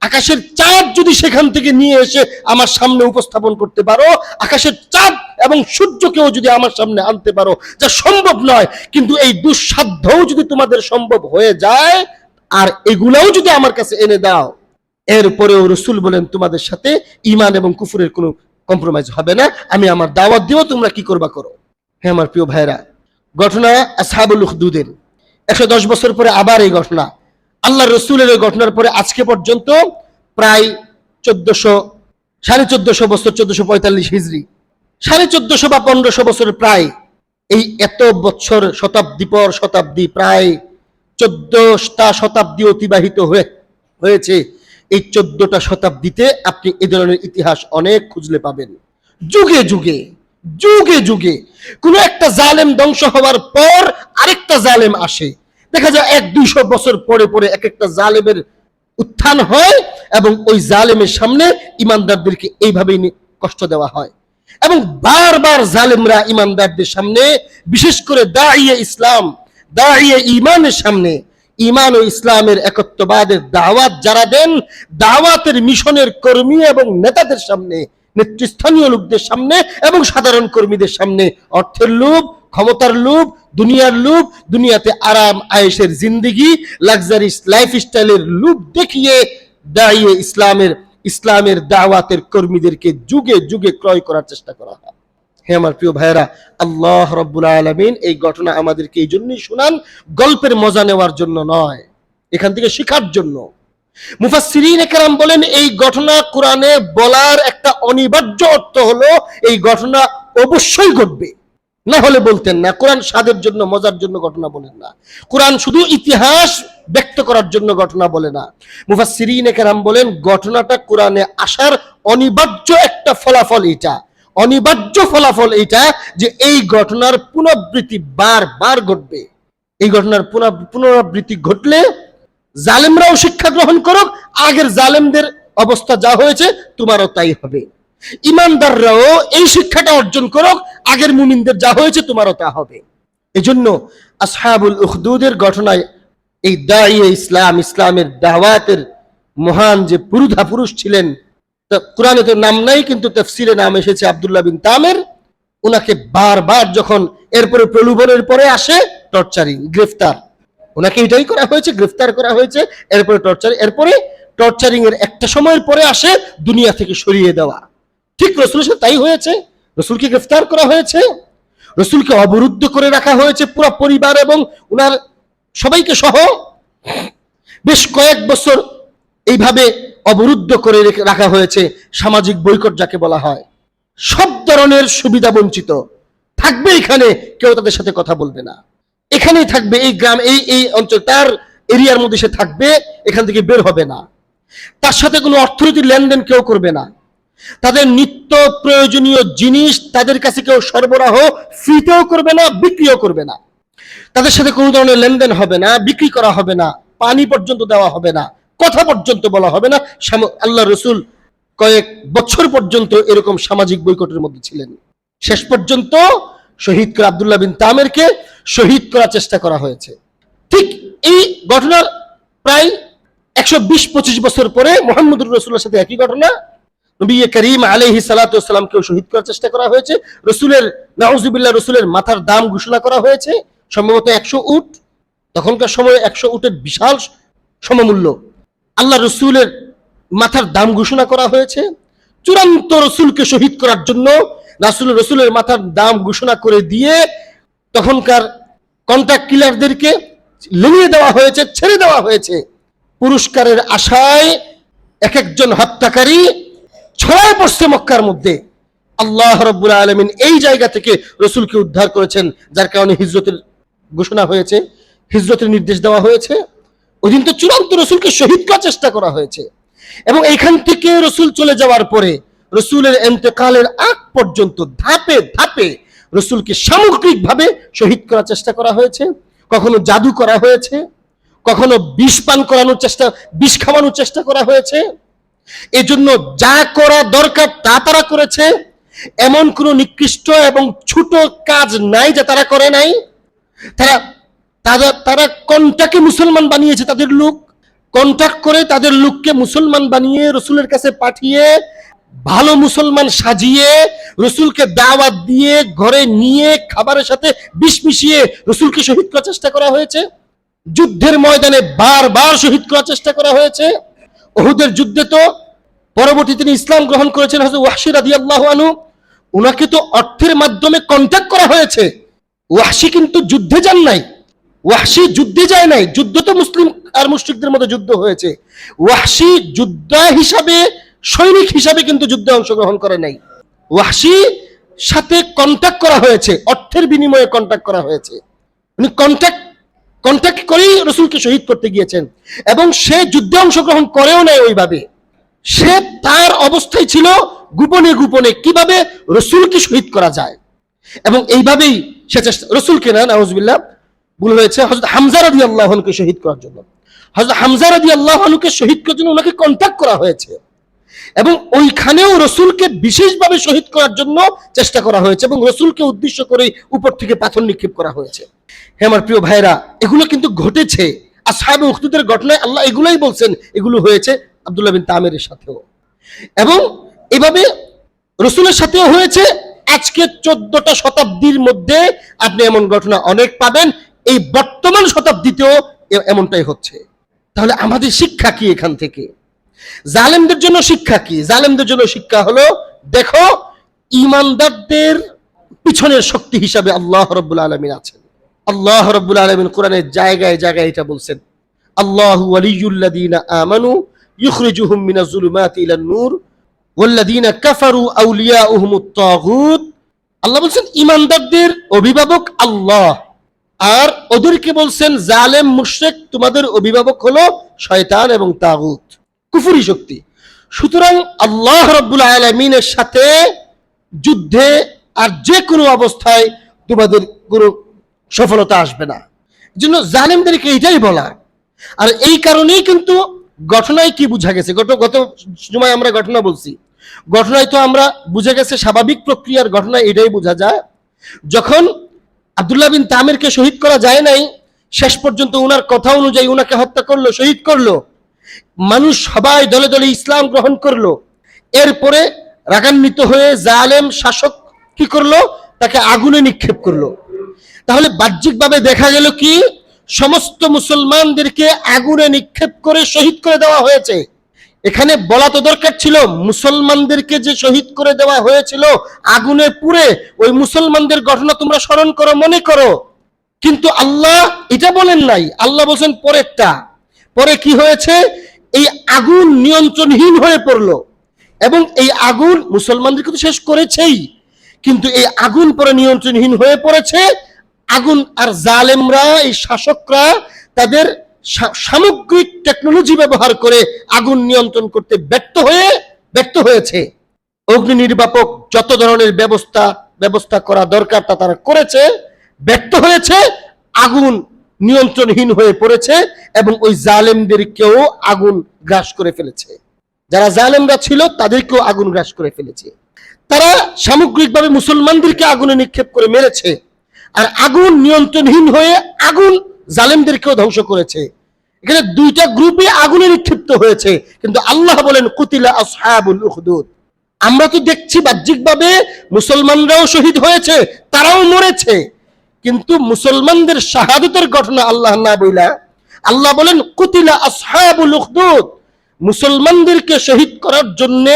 আকাশের চাঁদ যদি সেখান থেকে নিয়ে এসে আমার সামনে উপস্থাপন করতে পারো, আকাশের চাঁদ এবং সূর্যকেও যদি আমার সামনে আনতে পারো, যা সম্ভব নয়, কিন্তু এই দুঃসাধ্যও যদি তোমাদের সম্ভব হয়ে যায় আর এগুলাও যদি আমার কাছে এনে দাও, এরপরেও রাসূল বলেন তোমাদের সাথে ঈমান এবং কুফরের কোনো কম্প্রোমাইজ হবে না, আমি আমার দাওয়াত দিব, তোমরা কি করবা করো। হ্যাঁ আমার প্রিয় ভাইরা, ঘটনা আসহাবুল উখদুদের 110 বছর পরে আবার এই ঘটনা, আল্লাহ রসুলের এই ঘটনার পরে আজকে পর্যন্ত প্রায় 1450 বছর, 1445 হিজরি, 1450 বা 1500 বছর, প্রায় এই এত বছর, শতাব্দী পর শতাব্দী, প্রায় 14টা শতাব্দী অতিবাহিত হয়েছে। এই 14টা শতাব্দীতে আপনি এই ধরনের ইতিহাস অনেক খুঁজলে পাবেন। যুগে যুগে যুগে যুগে কোন একটা জালেম ধ্বংস হওয়ার পর আরেকটা জালেম আসে, দেখা যায় 100-200 বছর পরে পরে এক একটা জালেমের উত্থান হয় এবং ওই জালেমের সামনে ইমানদারদেরকে এইভাবেই কষ্ট দেওয়া হয় এবং বারবার জালেমরা ইমানদারদের সামনে, বিশেষ করে দাঈয়ে ইসলাম, দাঈয়ে ঈমানের সামনে, ঈমান ও ইসলামের একত্ববাদের দাওয়াত যারা দেন, দাওয়াতের মিশনের কর্মী এবং নেতাদের সামনে, নেতৃস্থানীয় লোকদের সামনে এবং সাধারণ কর্মীদের সামনে অর্থের লোভ, ক্ষমতার লোভ, দুনিয়ার লোভ, দুনিয়াতে আরাম আয়েশের জিন্দেগি, লাক্সারি লাইফস্টাইলের লোভ দেখিয়ে দাঈয়ে ইসলামের দাওয়াতের কর্মীদেরকে যুগে যুগে ক্রয় করার চেষ্টা করা হয়। হ্যাঁ আমার প্রিয় ভাইয়েরা, আল্লাহ রাব্বুল আলামিন এই ঘটনা আমাদেরকে এই জন্যই শোনান, গল্পের মজা নেওয়ার জন্য নয়, এখান থেকে শেখার জন্য। মুফাসসিরিন কেরাম বলেন এই ঘটনা কোরআনে বলার একটা অনিবার্য অর্থ হলো এই ঘটনা অবশ্যই ঘটবে, না হলে বলতেন না। কোরআন স্বাদের জন্য, মজার জন্য ঘটনা বলেন না, কোরআন শুধু ইতিহাস ব্যক্ত করার জন্য ঘটনা বলে না। মুফাসসিরিন কেরাম বলেন ঘটনাটা কোরআনে আসার অনিবার্য একটা ফলাফল, এটা অনিবার্য ফলাফল এটা যে এই ঘটনার পুনরাবৃত্তি বারবার ঘটবে। এই ঘটনার পুনরাবৃত্তি ঘটলে জালেমরাও শিক্ষা গ্রহণ করুক, আগের জালেমদের অবস্থা যা হয়েছে তোমারও তাই হবে, ইমানদাররাও এই শিক্ষাটা অর্জন করুক, আগের মুমিনদের যা হয়েছে তোমারও তা হবে। এজন্য আসহাবুল উখদুদের ঘটনায় এই দাঈয়ে ইসলামের দাওয়াতের মহান যে পুরুধা পুরুষ ছিলেন, কোরআনে তো নাম নাই কিন্তু তাফসিরে নাম এসেছে আব্দুল্লাহ বিন তামির, উনাকে বারবার যখন এরপরে প্রলোভনের পরে আসে টর্চারিং, গ্রেফতার, ওনাকে এটাই করা হয়েছে, গ্রেফতার করা হয়েছে, এরপরে টর্চারিং এর একটা সময়ের পরে আসে দুনিয়া থেকে সরিয়ে দেওয়া, ঠিক রসুলের সাথে তাই হয়েছে। রসুলকে গ্রেফতার করা হয়েছে, রসুলকে অবরুদ্ধ করে রাখা হয়েছে, পুরো পরিবার এবং উনার সবাইকে সহ বেশ কয়েক বছর এইভাবে অবরুদ্ধ করে রাখা হয়েছে। সামাজিক বয়কট যাকে বলা হয়, সব ধরনের সুবিধা বঞ্চিত থাকবে এখানে, কেউ তাদের সাথে কথা বলবে না, এখানেই থাকবে, এই গ্রাম এই অঞ্চল তার এরিয়ার মধ্যে সে থাকবে, এখান থেকে বের হবে না, তার সাথে কোনো অর্থনৈতিক লেনদেন কেউ করবে না, তাদের নিত্য প্রয়োজনীয় জিনিস তাদের কাছে কেউ সরবরাহ ফ্রিতেও করবে না, বিক্রিও করবে না, তাদের সাথে কোনো ধরনের লেনদেন হবে না, বিক্রি করা হবে না, পানি পর্যন্ত দেওয়া হবে না, কথা পর্যন্ত বলা হবে না। আল্লাহ রসুল কয়েক বছর পর্যন্ত এরকম সামাজিক বয়কটের মধ্যে ছিলেন। শেষ পর্যন্ত শহীদ করে আব্দুল্লাহ বিন তামেরকে শহীদ করার চেষ্টা করা হয়েছে। ঠিক এই ঘটনার প্রায় 120-25 বছর পরে মুহাম্মদুর রাসূলুল্লাহর সাথে একই ঘটনা, নবী করিম আলাইহিস সালাতু ওয়াস সালামকেও শহীদ করার চেষ্টা করা হয়েছে। রসুলের নাউজুবিল্লাহ রসুলের মাথার দাম ঘোষণা করা হয়েছে, সম্ভবত 100 উট, তখনকার সময়ে 100 উটের বিশাল সমমূল্য। আল্লাহ রসুলের মাথার দাম ঘোষণা করা হয়েছে। চূড়ান্ত রসুলকে শহীদ করার জন্য রসুলের মাথার দাম ঘোষণা করে দিয়ে তখনকার কন্ট্রাক্ট কিলারদেরকে লেলিয়ে দেওয়া হয়েছে, ছেড়ে দেওয়া হয়েছে। পুরস্কারের আশায় এক একজন হত্যাকারী ছড়ায় পড়ছে মক্কার মধ্যে। আল্লাহ রাব্বুল আলামিন এই জায়গা থেকে রসুলকে উদ্ধার করেছেন, যার কারণে হিজরতের ঘোষণা হয়েছে, হিজরতের নির্দেশ দেওয়া হয়েছে। ওই দিন তো চূড়ান্ত রসুলকে শহীদ করার চেষ্টা করা হয়েছে, এবং এইখান থেকে রসুল চলে যাওয়ার পরে রসুলের ইন্তেকালের আগ পর্যন্ত ধাপে ধাপে রসুলকে সামগ্রিকভাবে শহীদ করার চেষ্টা করা হয়েছে। কখনো জাদু করা হয়েছে, কখনো বিষ পান করানোর চেষ্টা, বিষ খাওয়ানোর চেষ্টা করা হয়েছে। এজন্য যা করা দরকার তা তারা করেছে, এমন কোনো নিকৃষ্ট এবং ছোট কাজ নাই যা তারা করে নাই। তারা কোনটাকে মুসলমান বানিয়েছে, তাদের লোক কন্ট্যাক্ট করে তাদের লোককে মুসলমান বানিয়ে রসুলের কাছে পাঠিয়ে ভালো মুসলমান সাজিয়ে রসুলকে দাওয়াত দিয়ে ঘরে নিয়ে খাবারের সাথে বিষ মিশিয়ে রসুলকে শহীদ করার চেষ্টা করা হয়েছে। যুদ্ধের ময়দানে বারবার শহীদ করার চেষ্টা করা হয়েছে। উহুদের যুদ্ধে তো পরবর্তী তিনি ইসলাম গ্রহণ করেছেন হযরত ওয়াহশী রাদিয়াল্লাহু আনহু, ওনাকে তো অর্থের মাধ্যমে কন্ট্যাক্ট করা হয়েছে। ওয়াহশী কিন্তু যুদ্ধে যান নাই, ওয়াহশী যুদ্ধে যায় নাই, যুদ্ধ তো মুসলিম আর মুশরিকদের মধ্যে যুদ্ধ হয়েছে। ওয়াহশী যোদ্ধা হিসাবে, সৈনিক হিসাবে কিন্তু যুদ্ধে অংশগ্রহণ করে নাই। ওয়াহশী সাথে কন্ট্যাক্ট করা হয়েছে, অর্থের বিনিময়ে কন্ট্যাক্ট করা হয়েছে। উনি কন্ট্যাক্ট করেই রসুলকে শহীদ করতে গিয়েছেন, এবং সে যুদ্ধে অংশগ্রহণ করেও নাই ওইভাবে। সে তার অবস্থায় ছিল গোপনে গোপনে কিভাবে রসুলকে শহীদ করা যায়, এবং এইভাবেই সে চেষ্টা, রসুলকে না, নাউজুবিল্লাহ ভুল হয়েছে, হযরত হামজা রাদিয়াল্লাহু আনহুকে শহীদ করার জন্য, হযরত হামজা রাদিয়াল্লাহু আনহুকে শহীদ করার জন্য ওনাকে কন্ট্যাক্ট করা হয়েছে, এবং ওইখানেও রসুলকে বিশেষভাবে শহীদ করার জন্য চেষ্টা করা হয়েছে, এবং রসুলকে উদ্দেশ্য করে উপর থেকে পাথর নিক্ষেপ করা হয়েছে। হে আমার প্রিয় ভাইরা, এগুলো কিন্তু ঘটেছে। আসহাবে উখদুদের ঘটনায় আল্লাহ এগুলোই বলছেন, এগুলো হয়েছে আব্দুল্লাহ বিন তামেরের সাথেও, এবং এভাবে রসুলের সাথেও হয়েছে। আজকে 14টা শতাব্দীর মধ্যে আপনি এমন ঘটনা অনেক পাবেন, এই বর্তমান শতাব্দীতেও এমনটাই হচ্ছে। তাহলে আমাদের শিক্ষা কি এখান থেকে? জালেমদের জন্য শিক্ষা কি? জালেমদের জন্য শিক্ষা হলো, দেখো ঈমানদারদের পিছনের শক্তি হিসাবে আল্লাহ রাব্বুল আলামিন আছেন। আল্লাহ রাব্বুল আলামিন কোরআনের জায়গায় জায়গায় এটা বলছেন, আল্লাহু ওয়ালিয়ুল্লাযীনা আমানু ইখরিজুহুম মিনাজ যুলুমাতি ইলান নূর ওয়াল্লাযীনা কাফারু আউলিয়াউহুমুত তাগুত। আল্লাহ বলছেন ঈমানদারদের অভিভাবক আল্লাহ, আর ওদেরকে বলছেন জালেম মুশরিক তোমাদের অভিভাবক হলো শয়তান এবং তাগুত, কুফরি শক্তি। সুতরাং আল্লাহ রাব্বুল আলামিনের সাথে যুদ্ধে আর যে কোনো অবস্থায় তোমাদের কোনো সফলতা আসবে না। জন্য জালেমদেরকে এটাই বলা। আর এই কারণেই কিন্তু ঘটনায় কি বোঝা গেছে, গত সময় আমরা ঘটনা বলছি, ঘটনায় তো আমরা বুঝে গেছে স্বাভাবিক প্রক্রিয়ার ঘটনা, এটাই বোঝা যায়। যখন আব্দুল্লাহ বিন তামিরকে শহীদ করা যায় নাই, শেষ পর্যন্ত উনার কথা অনুযায়ী উনাকে হত্যা করলো, শহীদ করলো, মানুষ সবাই দলে দলে ইসলাম গ্রহণ করলো। এরপরে রাগান্বিত হয়ে জালেম শাসক কি করলো, তাকে আগুনে নিক্ষেপ করলো। তাহলে বাহ্যিকভাবে দেখা গেল কি, সমস্ত মুসলমানদেরকে আগুনে নিক্ষেপ করে শহীদ করে দেওয়া হয়েছে। এখানে বলা তো দরকার ছিল মুসলমানদেরকে যে শহীদ করে দেওয়া হয়েছিল আগুনে পুড়ে, ওই মুসলমানদের ঘটনা তোমরা স্মরণ করো, মনে করো। কিন্তু আল্লাহ এটা বলেন নাই, আল্লাহ বলছেন পরেরটা। পরে কি হয়েছে? এই আগুন নিয়ন্ত্রণহীন হয়ে পড়লো এবং এই আগুন মুসলমানদেরকে তো শেষ করেছেই, কিন্তু এই আগুন পরে নিয়ন্ত্রণহীন হয়ে পড়েছে। আগুন আর জালেমরা, এই শাসকরা তাদের সামগ্রিক টেকনোলজি ব্যবহার করে আগুন নিয়ন্ত্রণ করতে ব্যর্থ হয়েছে। অগ্নি নির্বাপক যত ধরনের ব্যবস্থা করা দরকার তা তারা করেছে, ব্যর্থ হয়েছে, আগুন নিয়ন্ত্রণহীন হয়ে পড়েছে এবং ওই জালেমদেরকেও আগুন গ্রাস করে ফেলেছে। যারা জালেমরা ছিল তাদেরকেও আগুন গ্রাস করে ফেলেছে। তারা সামগ্রিকভাবে মুসলমানদেরকে আগুনে নিক্ষেপ করে মেরেছে, আর আগুন নিয়ন্ত্রণহীন হয়ে আগুন জালেমদেরকেও ধ্বংস করেছে। এখানে দুইটা গ্রুপে আগুনে নিক্ষিপ্ত হয়েছে, কিন্তু আল্লাহ বলেন কুতিলা আসহাবুল উখদুদ। আমরা তো দেখছি বাহ্যিকভাবে মুসলমানরাও শহীদ হয়েছে, তারাও মরেছে, কিন্তু মুসলমানদের শাহাদাতের ঘটনা আল্লাহ না বইলা আল্লাহ বলেন কুতিলা আসহাবুল উখদুদ। মুসলমানদেরকে শহীদ করার জন্য,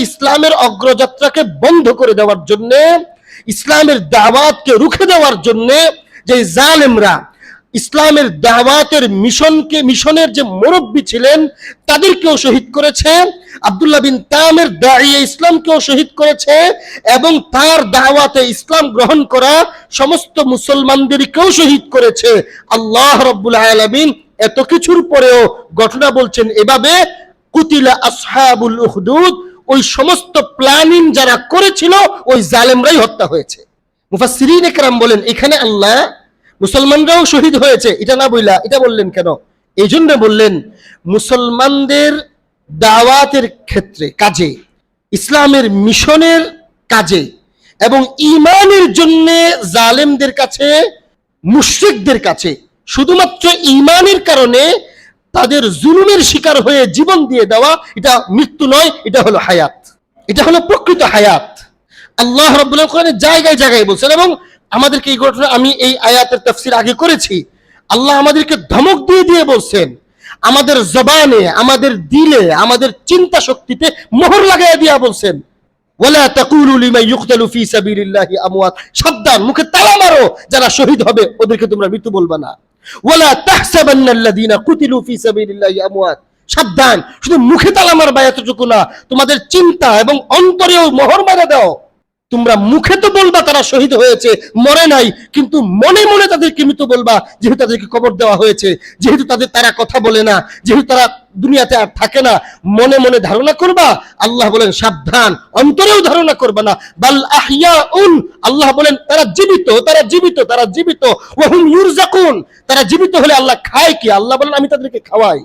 ইসলামের অগ্রযাত্রাকে বন্ধ করে দেওয়ার জন্য, ইসলামের দাওয়াতকে রুখে দেওয়ার জন্য যে জালেমরা ইসলামের দাওয়াতের মিশনের যে মুরব্বী ছিলেন তাদেরকেও শহীদ করেছে। আব্দুল্লাহ বিন তামের দাঁড়িয়ে ইসলামকেও শহীদ করেছে এবং তার দাওয়াতে ইসলাম গ্রহণ করা সমস্ত মুসলমানদেরকেও শহীদ করেছে। আল্লাহ রাব্বুল আলামিন এত কিছুর পরেও ঘটনা বলছেন এভাবে, কুতিলা আসহাবুল উখদুদ। ওই সমস্ত প্ল্যানিং যারা করেছিল ওই জালেমরাই হত্যা হয়েছে। মুফাসসিরিনে কেরাম বলেন এখানে আল্লাহ মুসলমানরাও শহীদ হয়েছে এটা না বইলা এটা বললেন কেন? এই জন্য বললেন মুসলমানদের দাওয়াতের ক্ষেত্রে, কাজে, ইসলামের মিশনের কাজে এবং ঈমানের জন্য জালেমদের কাছে, মুশরিকদের কাছে শুধুমাত্র ঈমানের কারণে তাদের জুলুমের শিকার হয়ে জীবন দিয়ে দেওয়া, এটা মৃত্যু নয়, এটা হলো হায়াত, এটা হলো প্রকৃত হায়াত। আল্লাহ রাব্বুল আলামিন কোরআনে জায়গায় জায়গায় বলছেন এবং আমাদেরকে এই ঘটনা, আমি এই আয়াতের তাফসীর আগে করেছি, আল্লাহ আমাদেরকে ধমক দিয়ে দিয়ে বলছেন, আমাদের জবানে, আমাদের দিলে, আমাদের চিন্তা শক্তিতে মোহর লাগাইয়া দিয়া বলছেন ওয়ালা তাকুলু লিমান ইউকতালু ফি সাবিলিল্লাহি আমওয়াত। সাবধান, মুখে তালা মারো, যারা শহীদ হবে ওদেরকে তোমরা মৃত্যু বলবা না। ওয়ালা তাহসাবান্নাল্লাযীনা কুতিলু ফি সাবিলিল্লাহি আমওয়াত। সাবধান, শুধু মুখে তালা মারবা এতটুকু না, তোমাদের চিন্তা এবং অন্তরেও মোহর মারা দাও। তোমরা মুখে তো বলবা তারা শহীদ হয়েছে, মরে নাই, কিন্তু মনে মনে তাদেরকে মৃত বলবা, যেহেতু তাদেরকে কবর দেওয়া হয়েছে, যেহেতু তারা কথা বলে না, যেহেতু তারা দুনিয়াতে আর থাকে না, মনে মনে ধারণা করবা। আল্লাহ বলেন সাবধান, অন্তরেও ধারণা করবা না। বাল আহইয়াউন, আল্লাহ বলেন তারা জীবিত, তারা জীবিত। ওয়া হুম ইউরযাকুন, তারা জীবিত হলে আল্লাহ খায় কি? আল্লাহ বলেন আমি তাদেরকে খাওয়াই।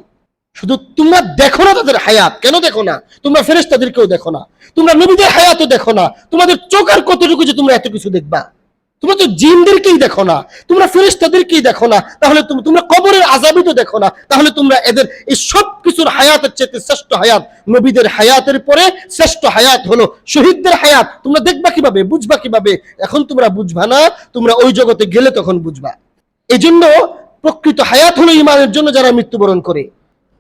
শুধু তোমরা দেখো না তাদের হায়াত, কেন দেখো না? তোমরা ফেরেশতাদেরকেও দেখো না, তোমরা নবীদের হায়াতও দেখো না, তোমাদের চোখ আর কতটুকু যে তোমরা এত কিছু দেখবা? তোমরা তো জিনদেরকেই দেখো না, তোমরা ফেরেশতাদেরকেই দেখো না, তাহলে তোমরা কবরের আযাবই তো দেখো না, তাহলে তোমরা এদের এই সব কিছুর হায়াতের চেয়ে শ্রেষ্ঠ হায়াত, নবীদের হায়াতের পরে শ্রেষ্ঠ হায়াত হলো শহীদদের হায়াত, তোমরা দেখবা কিভাবে, বুঝবা কিভাবে? এখন তোমরা বুঝবা না, তোমরা ওই জগতে গেলে তখন বুঝবা। এই জন্য প্রকৃত হায়াত হলো ঈমানের জন্য যারা মৃত্যুবরণ করে।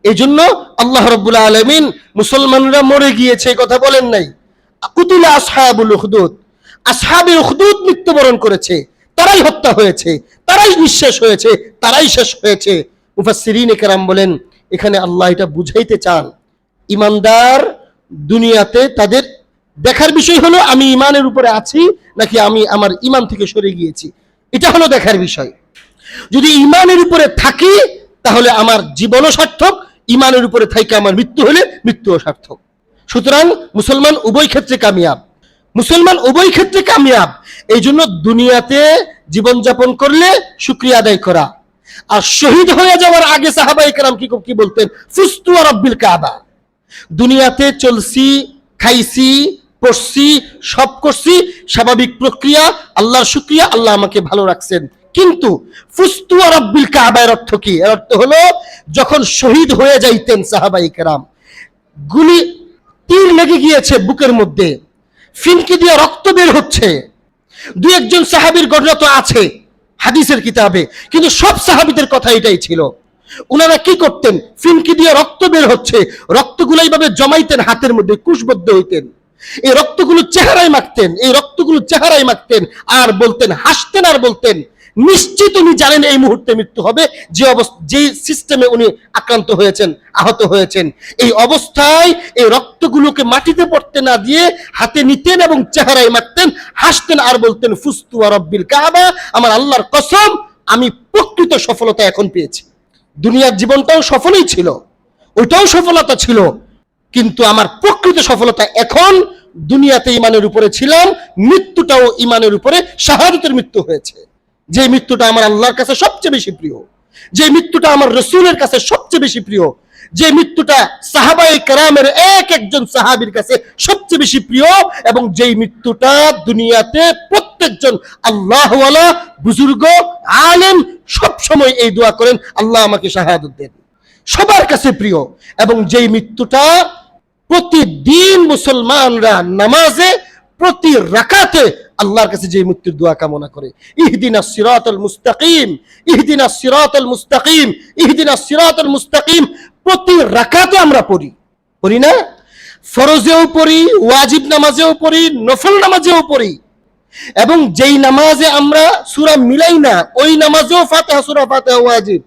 এই জন্য আল্লাহ রাব্বুল আলামিন মুসলমানরা মরে গিয়েছে কথা বলেন নাই, কুতিলা আসহাবুল উখদুদ, আসহাবে উখদুদ মৃত্যুবরণ করেছে, তারাই হত্যা হয়েছে, তারাই নিঃশেষ হয়েছে, তারাই শেষ হয়েছে। মুফাসসিরিনে কেরাম বলেন এখানে আল্লাহ এটা বুঝাইতে চান, ইমানদার দুনিয়াতে তাদের দেখার বিষয় হলো আমি ইমানের উপরে আছি নাকি আমি আমার ইমান থেকে সরে গিয়েছি, এটা হলো দেখার বিষয়। যদি ইমানের উপরে থাকি তাহলে আমার জীবনও সার্থক, ইমানের উপরে থাইকে আমার মৃত্যু হলে মৃত্যুও সার্থক। সুতরাং মুসলমান উভয় ক্ষেত্রে কামিয়াব। এই জন্য দুনিয়াতে জীবনযাপন করলে শুকরিয়া আদায় করা, আর শহীদ হয়ে যাওয়ার আগে সাহাবায়ে কেরাম কি বলতেন? ফুস্তু ওয়া রাব্বিল কাবা। দুনিয়াতে চলছি, খাইছি, পড়ছি, সব করছি, স্বাভাবিক প্রক্রিয়া, আল্লাহর শুকরিয়া, আল্লাহ আমাকে ভালো রাখছেন, কিন্তু ফুস্তু ওয়া রাব্বিল কাবা এর অর্থ কি? এর অর্থ হলো যখন শহীদ হয়ে যাইতেন সাহাবায়ে কেরাম, গুলি তীর লেগে গিয়েছে বুকের মধ্যে, ফিনকি দিয়ে রক্ত বের হচ্ছে, দুই একজন সাহাবীর ঘটনা তো আছে হাদিসের কিতাবে, কিন্তু সব সাহাবীদের কথা এটাই ছিল, উনারা কি করতেন? ফিনকি দিয়ে রক্ত বের হচ্ছে, রক্তগুলো এইভাবে জমাইতেন, হাতের মধ্যে কুশবদ্ধ হইতেন, এই রক্তগুলো চেহারায় মাখতেন, এই রক্তগুলো চেহারায় মাখতেন, আর বলতেন, হাসতেন আর বলতেন, নিশ্চিত উনি জানেন এই মুহূর্তে মৃত্যু হবে, যে সিস্টেমে উনি আক্রান্ত হয়েছেন, আহত হয়েছেন। এই অবস্থায় এই রক্তগুলোকে মাটিতে পড়তে না দিয়ে হাতে নিতেন এবং চেহারায় মাখতেন, হাসতেন আর বলতেন, ফুস্তু ওয়া রব্বিল কাবা, আমার আল্লাহর কসম, আমি প্রকৃত সফলতা এখন পেয়েছি। দুনিয়ার জীবনটাও সফলই ছিল, ওইটাও সফলতা ছিল, কিন্তু আমার প্রকৃত সফলতা এখন দুনিয়াতে ইমানের উপরে ছিলাম, মৃত্যুটাও ইমানের উপরে, শাহাদাতের মৃত্যু হয়েছে। যে মৃত্যুটা আমার আল্লাহর কাছে সবচেয়ে বেশি প্রিয়, যে মৃত্যুটা আমার রসুলের কাছে সবচেয়ে বেশি প্রিয়, যে মৃত্যুটা সাহাবায়ে কেরামের এক একজন সাহাবীর কাছে সবচেয়ে বেশি প্রিয়, এবং যেই মৃত্যুটা দুনিয়াতে প্রত্যেকজন আল্লাহওয়ালা বুজুর্গ আলেম সব সময় এই দোয়া করেন, আল্লাহ আমাকে শাহাদাত দেন, সবার কাছে প্রিয়, এবং যেই মৃত্যুটা প্রতিদিন মুসলমানরা নামাজে প্রতি রাকাতে আল্লাহর কাছে যে মৃত্যুর দোয়া কামনা করে, ইহদিনাস সিরাতাল মুস্তাকিম, ইহদিনাস সিরাতাল মুস্তাকিম, ইহদিনাস সিরাতাল মুস্তাকিম, প্রতি রাকাতে আমরা পড়ি না? ফরজেও পড়ি, ওয়াজিব নামাজেও পড়ি, নফল নামাজেও পড়ি, এবং যেই নামাজে আমরা সূরা মিলাই না, ওই নামাজেও ফাতিহা, সূরা ফাতিহা ওয়াজিব।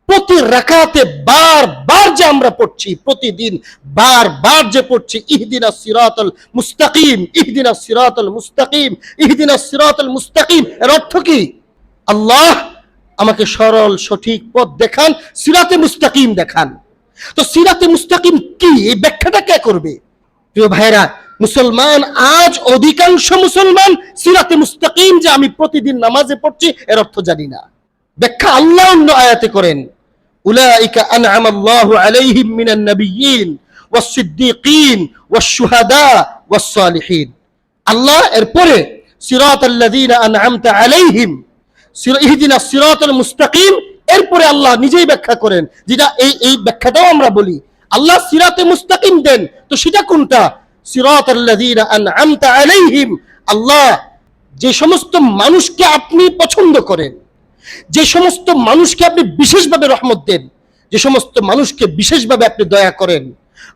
প্রতি রাকাতে বারবার যে আমরা পড়ছি, প্রতিদিন বারবার যে পড়ছি, ইহদিনাস সিরাতাল মুস্তাকিম, ইহদিনাস সিরাতাল মুস্তাকিম, ইহদিনাস সিরাতাল মুস্তাকিম, এর অর্থ কি? আল্লাহ আমাকে সরল সঠিক পথ দেখান, সিরাতে মুস্তাকিম দেখান। তো সিরাতে মুস্তাকিম কি, এই ব্যাখ্যাটা কে করবে? প্রিয় ভাইরা, মুসলমান আজ অধিকাংশ মুসলমান সিরাতে মুস্তাকিম যে আমি প্রতিদিন নামাজে পড়ছি এর অর্থ জানি না। ব্যাখ্যা আল্লাহ অন্য আয়াতে করেন, উলাইকা আনআমাল্লাহু আলাইহিম মিনান নাবিয়্যিন ওয়াস সিদ্দীকিন ওয়াস শুহাদা ওয়াস সালিহিন। আল্লাহ এরপরে সিরাতাল্লাযীনা আনআমতা আলাইহিম, ইহদিনাস সিরাতাল মুস্তাকিম, এরপরে আল্লাহ নিজেই ব্যাখ্যা করেন, যেটা এই ব্যাখ্যাটাও আমরা বলি, আল্লাহ সিরাতে মুস্তাকিম দেন, তো সেটা কোনটা? সিরাতাল্লাযীনা আনআমতা আলাইহিম, আল্লাহ যে সমস্ত মানুষকে আপনি পছন্দ করেন, যে সমস্ত মানুষকে আপনি বিশেষভাবে রহমত দেন, যে সমস্ত মানুষকে বিশেষভাবে আপনি দয়া করেন,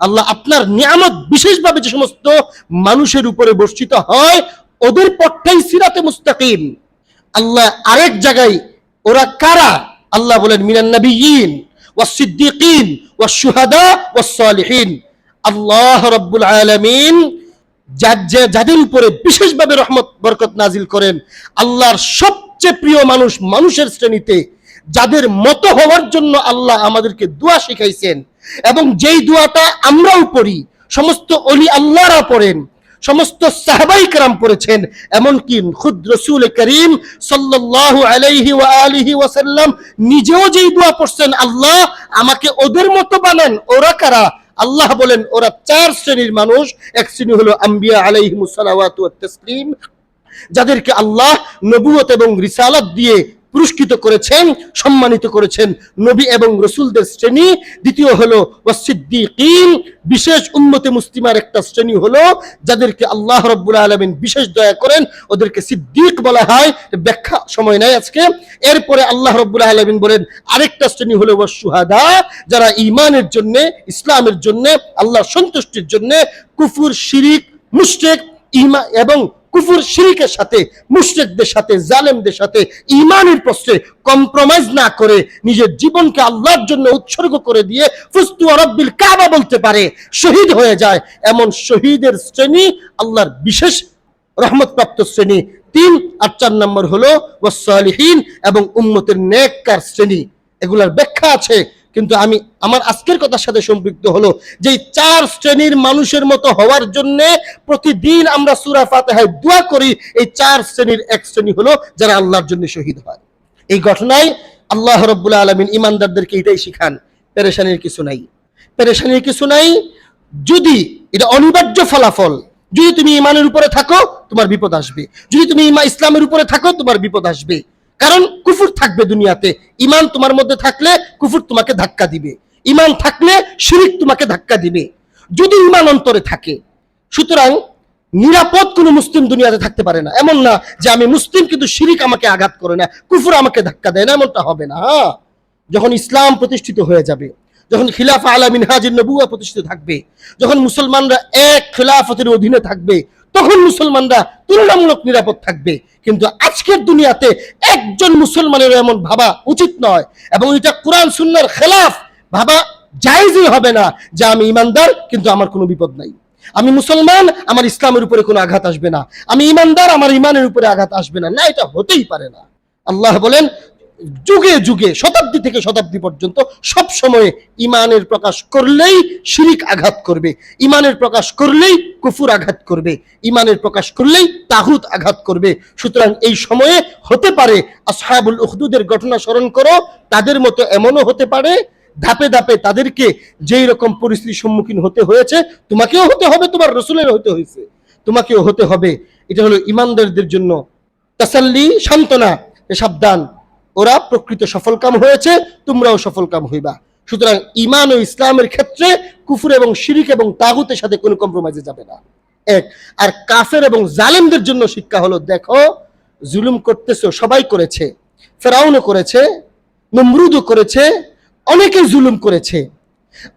আল্লাহ আপনার নিয়ামত বিশেষভাবে যে সমস্ত মানুষের উপরে বর্ষিত হয়, ওদের পথটাই সিরাতে মুস্তাকিম। আল্লাহ আরেক জায়গায় ওরা কারা? আল্লাহ বলেন, মিনান নাবিয়্যিন ওয়াস সিদ্দীকিন ওয়াস শুহাদা ওয়াস সালিহিন। আল্লাহ রাব্বুল আলামিন যাদের উপরে বিশেষভাবে রহমত বরকত নাজিল করেন, আল্লাহর সবচেয়ে প্রিয় মানুষ, মানুষের শ্রেণীতে যাদের মতো হওয়ার জন্য আল্লাহ আমাদেরকে দোয়া শিখাইছেন, এবং যেই দোয়াটা আমরাও পড়ি, সমস্ত ওলি আল্লাহরা পড়েন, সমস্ত সাহাবায়ে কেরাম পড়েছেন, এমনকি খুদ রাসূল করিম সাল্লাল্লাহু আলাইহি ওয়া আলিহি ওয়াসাল্লাম নিজেও যেই দোয়া পড়ছেন, আল্লাহ আমাকে ওদের মতো বানান। ওরা কারা? আল্লাহ বলেন, ওরা চার শ্রেণীর মানুষ। এক শ্রেণী হলো আম্বিয়া আলাইহিমুস সালাওয়াতু ওয়াত তাসলিম, যাদেরকে আল্লাহ নবুয়ত এবং রিসালাত দিয়ে পুরস্কৃত করেছেন, সম্মানিত করেছেন, নবী এবং রাসূলদের শ্রেণী। দ্বিতীয় হলো ওয়াসিদ্দিকিন, বিশেষ উম্মতে মুসলিমার একটা শ্রেণী হলো যাদেরকে আল্লাহ রাব্বুল আলামিন বিশেষ দয়া করেন, ওদেরকে সিদ্দিক বলা হয়, ব্যাখ্যা সময় নাই আজকে। এরপরে আল্লাহ রাব্বুল আলামিন বলেন আরেকটা শ্রেণী হলো ওয়াসশুহাদা, যারা ঈমানের জন্য, ইসলামের জন্য, আল্লাহর সন্তুষ্টির জন্য কুফর, শিরিক, মুশরিক, ঈমান এবং কুফর শিরিকের সাথে, মুশরিকদের সাথে, জালেমদের সাথে ঈমানের প্রশ্নে কম্প্রোমাইজ না করে নিজের জীবনকে আল্লাহর জন্য উৎসর্গ করে দিয়ে ফুস্তু ওয়া রব্বিল কাবা বলতে পারে, শহীদ হয়ে যায়, এমন শহীদের শ্রেণী আল্লাহর বিশেষ রহমতপ্রাপ্ত শ্রেণী। 3 আর 4 নম্বর হলো ওয়াস সালিহিন, এবং উম্মতের নেককার শ্রেণী। এগুলার ব্যাখ্যা আছে, কিন্তু আমি আমার আজকের কথার সাথে সম্পৃক্ত হলো যে 4 শ্রেণীর মানুষের মতো হওয়ার জন্য প্রতিদিন আমরা সূরা ফাতিহায় দোয়া করি। এই 4 শ্রেণীর এক শ্রেণী হলো যারা আল্লাহর জন্য শহীদ হয়। এই ঘটনায় আল্লাহ রাব্বুল আলামিন ঈমানদারদেরকে এটাই শিখান, পেরেশানির কিছু নাই, পেরেশানির কিছু নাই। যদি এটা অনিবার্য ফলাফল, যদি তুমি ঈমানের উপরে থাকো তোমার বিপদ আসবে, যদি তুমি ইসলামের উপরে থাকো তোমার বিপদ আসবে। কারণ কুফর থাকবে দুনিয়াতে, ঈমান তোমার মধ্যে থাকলে কুফর তোমাকে ধাক্কা দিবে, ঈমান থাকলে শিরিক তোমাকে ধাক্কা দিবে, যদি ঈমান অন্তরে থাকে। সুতরাং নিরাপদ কোনো মুসলিম দুনিয়াতে থাকতে পারে না। এমন না যে আমি মুসলিম কিন্তু শিরিক আমাকে আঘাত করে না, কুফর আমাকে ধাক্কা দেয় না, এমনটা হবে না। যখন ইসলাম প্রতিষ্ঠিত হয়ে যাবে, যখন খিলাফা আলা মিনহাজুন নবুওয়া প্রতিষ্ঠিত থাকবে, যখন মুসলমানরা এক খিলাফতের অধীনে থাকবে, তখন মুসলমানরা তুলনামূলক নিরাপদ থাকবে। কিন্তু আজকের দুনিয়াতে একজন মুসলমানের এমন ভাবা উচিত নয়, এবং এটা কোরআন সুন্নাহর খেলাফ ভাবা জায়েজই হবে না যে আমি ইমানদার কিন্তু আমার কোনো বিপদ নাই, আমি মুসলমান আমার ইসলামের উপরে কোনো আঘাত আসবে না, আমি ইমানদার আমার ইমানের উপরে আঘাত আসবে না। না, এটা হতেই পারে না। আল্লাহ বলেন যুগে যুগে শতাব্দী থেকে শতাব্দী পর্যন্ত সব সময় ইমানের প্রকাশ করলেই শিরিক আঘাত করবে, ইমানের প্রকাশ করলেই কুফুর আঘাত করবে, ইমানের প্রকাশ করলেই তাগুত আঘাত করবে। সুতরাং এই সময়ে হতে পারে আসহাবুল উখদুদের ঘটনা স্মরণ করো, তাদের মতো এমনও হতে পারে ধাপে ধাপে তাদেরকে যেই রকম পরিস্থিতির সম্মুখীন হতে হয়েছে তোমাকেও হতে হবে, তোমার রাসূলের হতে হয়েছে, তোমাকেও হতে হবে। এটা হলো ইমানদারদের জন্য তাসাল্লি, সান্ত্বনা, সাবধান, ওরা প্রকৃত সফলকাম হয়েছে, তোমরাও সফলকাম হইবা। সুতরাং ঈমান ও ইসলামের ক্ষেত্রে কুফর এবং শিরিক এবং তাগুতের সাথে কোনো কম্প্রোমাইজে যাবে না। এক। আর কাফের এবং জালেমদের জন্য শিক্ষা হলো, দেখো জুলুম করতেছো, সবাই করেছে, ফেরাউনও করেছে, নমরুদও করেছে, অনেকে জুলুম করেছে।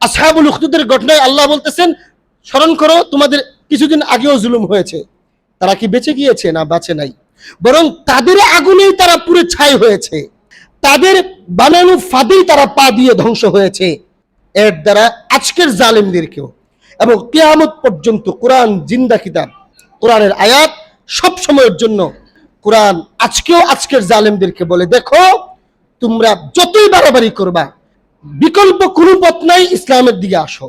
আসহাবুল উখদুদের ঘটনায় আল্লাহ বলতেছেন স্মরণ করো, তোমাদের কিছুদিন আগেও জুলুম হয়েছে। তারা কি বেঁচে গিয়েছে? না, বাঁচে নাই, বরং তাদের আগুনেই তারা পুরো ছাই হয়েছে, তাদের বানানো ফাঁদেই তারা পা দিয়ে ধ্বংস হয়েছে। এর দ্বারা আজকের জালেমদেরকেও, এবং কিয়ামত পর্যন্ত কোরআন জিন্দা কিতাব, কোরআনের আয়াত সব সময়ের জন্য, কোরআন আজকেও আজকের জালেমদেরকে বলে, দেখো তোমরা যতই বাড়াবাড়ি করবা বিকল্প কোনো পথ নাই, ইসলামের দিকে আসো।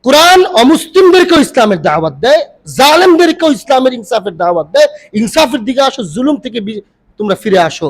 কোরআন অমুসলিমদেরকেও ইসলামের দাওয়াত দেয়, জালেমদেরকেও ইসলামের ইনসাফের দাওয়াত দেয়, ইনসাফের দিকে আসো, জুলুম থেকে তোমরা ফিরে আসো।